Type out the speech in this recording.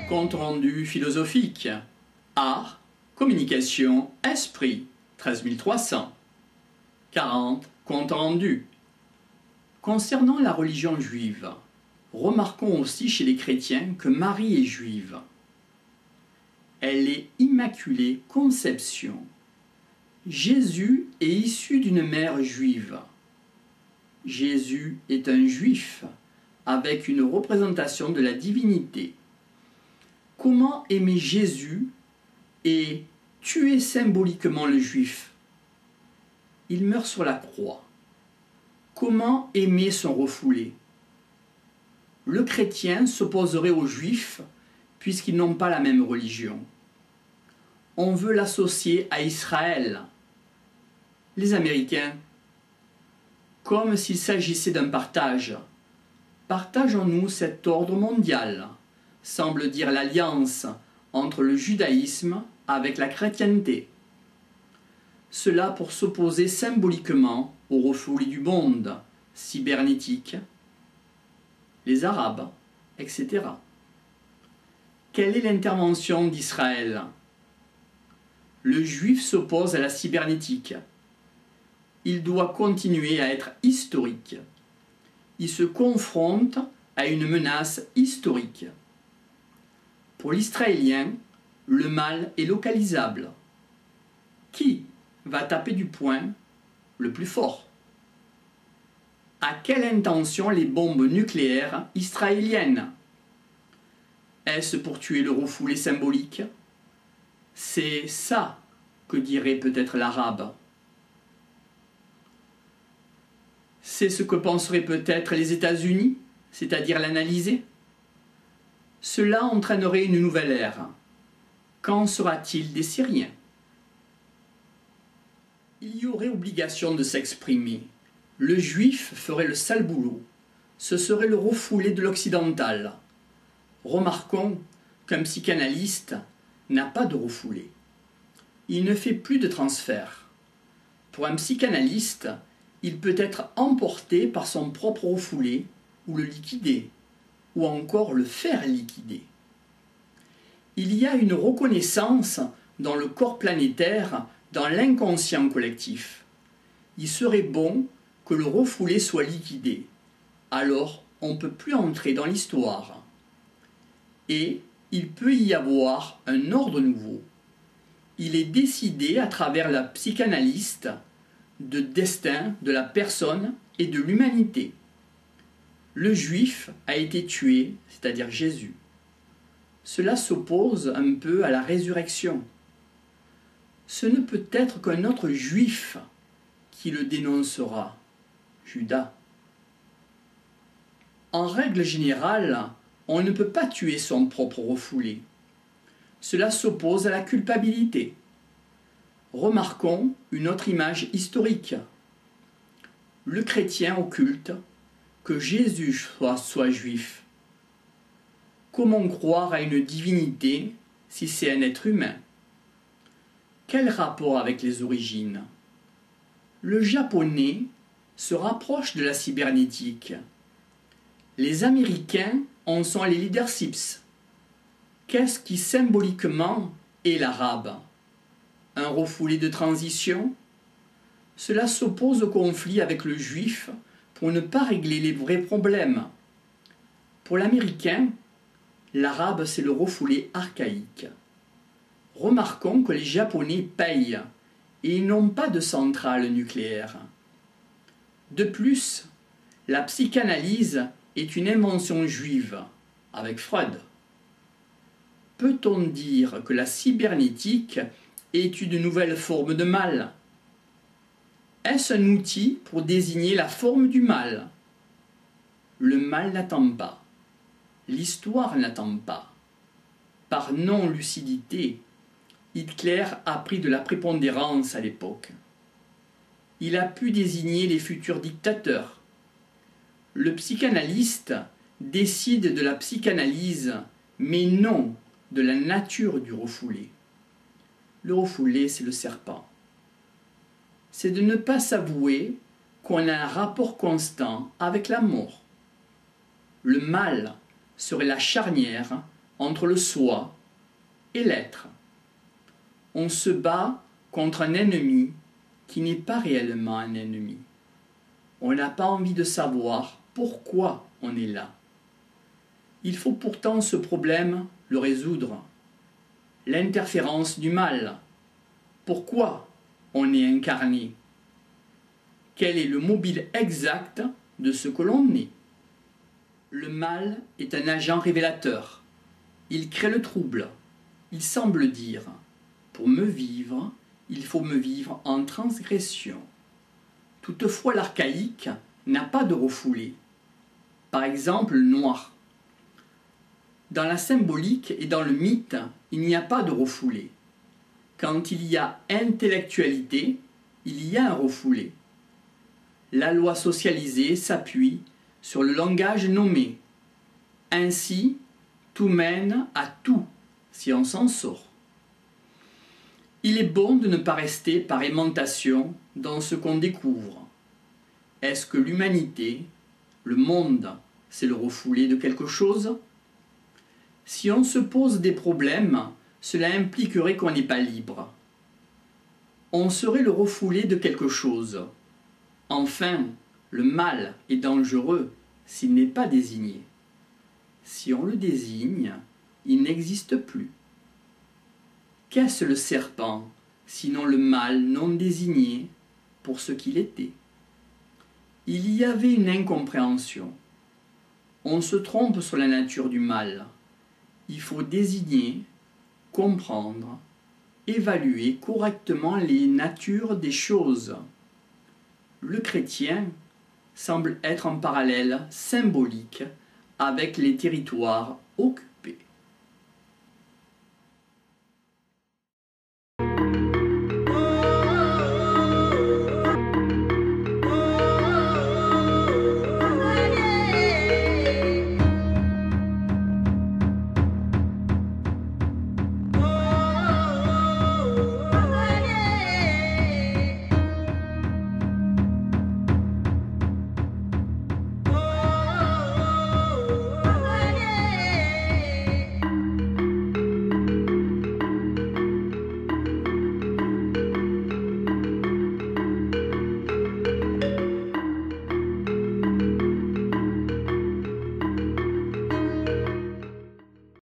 Compte rendu philosophique. Art, communication, esprit. 13 300. 40. Compte rendu. Concernant la religion juive, remarquons aussi chez les chrétiens que Marie est juive. Elle est Immaculée Conception. Jésus est issu d'une mère juive. Jésus est un juif avec une représentation de la divinité. Comment aimer Jésus et tuer symboliquement le juif? Il meurt sur la croix. Comment aimer son refoulé? Le chrétien s'opposerait aux juifs puisqu'ils n'ont pas la même religion. On veut l'associer à Israël. Les Américains, comme s'il s'agissait d'un partage. Partageons-nous cet ordre mondial, semble dire l'alliance entre le judaïsme avec la chrétienté. Cela pour s'opposer symboliquement aux refoulés du monde, cybernétique, les Arabes, etc. Quelle est l'intervention d'Israël? Le juif s'oppose à la cybernétique. Il doit continuer à être historique. Il se confronte à une menace historique. Pour l'Israélien, le mal est localisable. Qui va taper du poing le plus fort? À quelle intention les bombes nucléaires israéliennes? Est-ce pour tuer le refoulé symbolique? C'est ça que dirait peut-être l'arabe. C'est ce que penseraient peut-être les États-Unis, c'est-à-dire l'analyser. Cela entraînerait une nouvelle ère. Qu'en sera-t-il des Syriens? Il y aurait obligation de s'exprimer. Le juif ferait le sale boulot. Ce serait le refoulé de l'occidental. Remarquons qu'un psychanalyste n'a pas de refoulé. Il ne fait plus de transfert. Pour un psychanalyste, il peut être emporté par son propre refoulé ou le liquider, ou encore le faire liquider. Il y a une reconnaissance dans le corps planétaire, dans l'inconscient collectif. Il serait bon que le refoulé soit liquidé. Alors, on ne peut plus entrer dans l'histoire. Et il peut y avoir un ordre nouveau. Il est décidé à travers la psychanalyste de destin de la personne et de l'humanité. Le juif a été tué, c'est-à-dire Jésus. Cela s'oppose un peu à la résurrection. Ce ne peut être qu'un autre juif qui le dénoncera, Judas. En règle générale, on ne peut pas tuer son propre refoulé. Cela s'oppose à la culpabilité. Remarquons une autre image historique. Le chrétien occulte que Jésus soit juif. Comment croire à une divinité si c'est un être humain? Quel rapport avec les origines? Le japonais se rapproche de la cybernétique. Les Américains en sont les leaderships. Qu'est-ce qui symboliquement est l'arabe? Un refoulé de transition? Cela s'oppose au conflit avec le juif pour ne pas régler les vrais problèmes. Pour l'américain, l'arabe c'est le refoulé archaïque. Remarquons que les Japonais payent et ils n'ont pas de centrale nucléaire. De plus, la psychanalyse est une invention juive, avec Freud. Peut-on dire que la cybernétique est une nouvelle forme de mal? Est-ce un outil pour désigner la forme du mal? Le mal n'attend pas. L'histoire n'attend pas. Par non-lucidité, Hitler a pris de la prépondérance à l'époque. Il a pu désigner les futurs dictateurs. Le psychanalyste décide de la psychanalyse, mais non de la nature du refoulé. Le refoulé, c'est le serpent. C'est de ne pas s'avouer qu'on a un rapport constant avec la mort. Le mal serait la charnière entre le soi et l'être. On se bat contre un ennemi qui n'est pas réellement un ennemi. On n'a pas envie de savoir pourquoi on est là. Il faut pourtant ce problème le résoudre. L'interférence du mal. Pourquoi on est incarné? Quel est le mobile exact de ce que l'on est? Le mal est un agent révélateur. Il crée le trouble. Il semble dire « Pour me vivre, il faut me vivre en transgression ». Toutefois, l'archaïque n'a pas de refoulé. Par exemple, le noir. Dans la symbolique et dans le mythe, il n'y a pas de refoulé. Quand il y a intellectualité, il y a un refoulé. La loi socialisée s'appuie sur le langage nommé. Ainsi, tout mène à tout, si on s'en sort. Il est bon de ne pas rester par aimantation dans ce qu'on découvre. Est-ce que l'humanité, le monde, c'est le refoulé de quelque chose? Si on se pose des problèmes, cela impliquerait qu'on n'est pas libre. On serait le refoulé de quelque chose. Enfin, le mal est dangereux s'il n'est pas désigné. Si on le désigne, il n'existe plus. Qu'est-ce le serpent, sinon le mal non désigné pour ce qu'il était? Il y avait une incompréhension. On se trompe sur la nature du mal. Il faut désigner, comprendre, évaluer correctement les natures des choses. Le chrétien semble être en parallèle symbolique avec les territoires